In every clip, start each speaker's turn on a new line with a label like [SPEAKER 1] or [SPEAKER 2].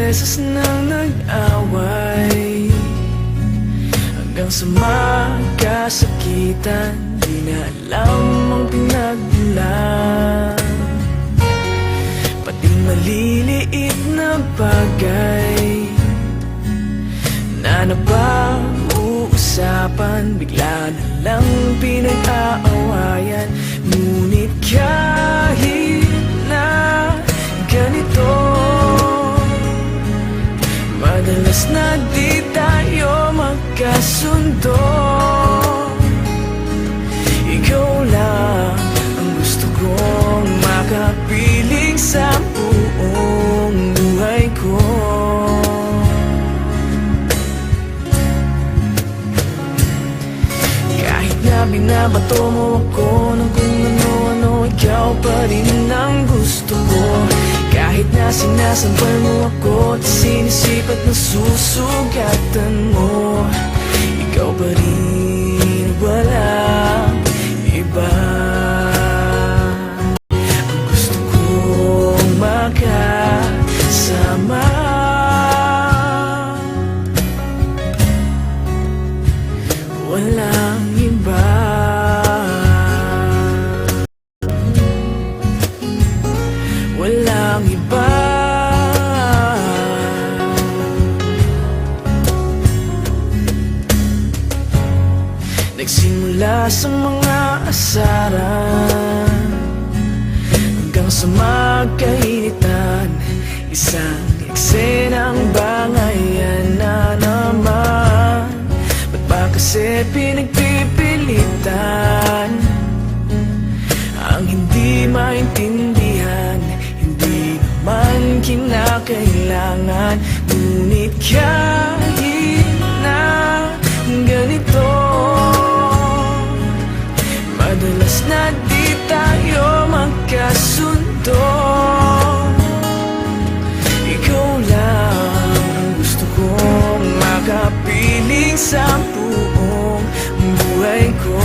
[SPEAKER 1] beses nang nag-away, hanggang sa magkasakitan. Di na alam ang pinagmulan, pati maliliit na bagay na napag-uusapan, bigla na lang pinag-aawayan. Ngunit kahit na ganito, madalas na di tayo magkasundo. Ikaw lang ang gusto kong makapiling sa buong buhay ko. Kahit na binabato mo ako ng kung ano-ano, ikaw pa rin ang gusto ko. Kahit na sinasampal mo ako at sinisip at nasusugatan mo, ikaw pa rin, walang iba. Ang gusto kong makasama, walang iba. Walang iba. Nagsimula sa mga asaran, hanggang sa magkainitan, isang eksenang bangayan na naman. Ba't ba kasi pinagpipilitan ang hindi maintindihan? Hindi naman kinakailangan. Ngunit kahit na ganito, madalas na di tayo magkasundo. Ikaw lang ang gusto kong makapiling sa buong buhay ko.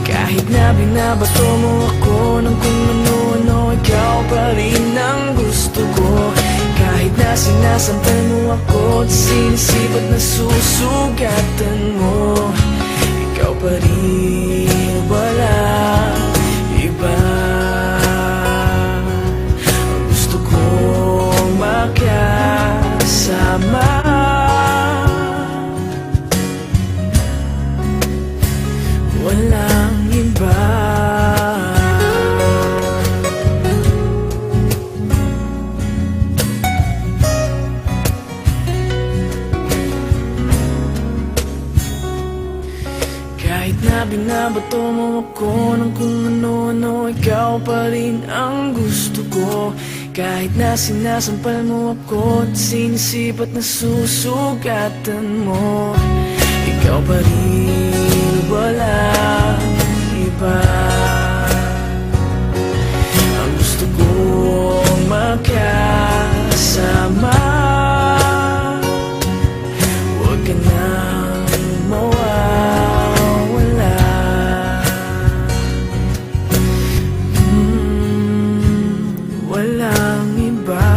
[SPEAKER 1] Kahit na binabato mo ako ng kung ano-ano, ikaw pa rin ang gusto ko. Kahit na sinasampal mo ako at sinisip at nasusugatan mo, ikaw pa rin, walang iba. Ang gusto kong makasama, walang iba. Kahit na binabato mo ako ng kung ano-ano, ikaw pa rin ang gusto ko. Kahit na sinasampal mo ako at sinisip at nasusugatan mo, ikaw pa rin, walang iba. Ang gusto kong makasama, huwag ka nang mawawala. Walang iba.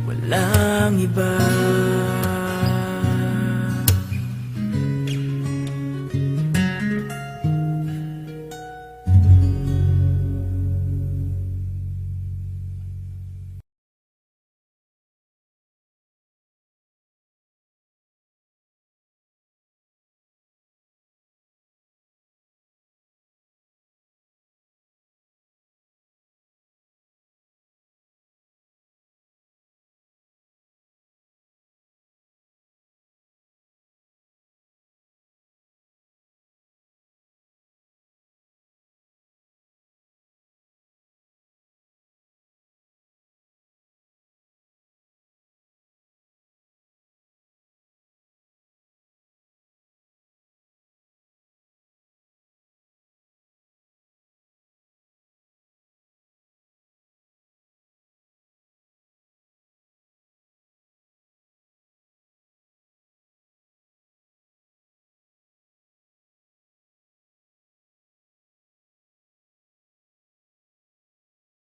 [SPEAKER 1] Walang iba.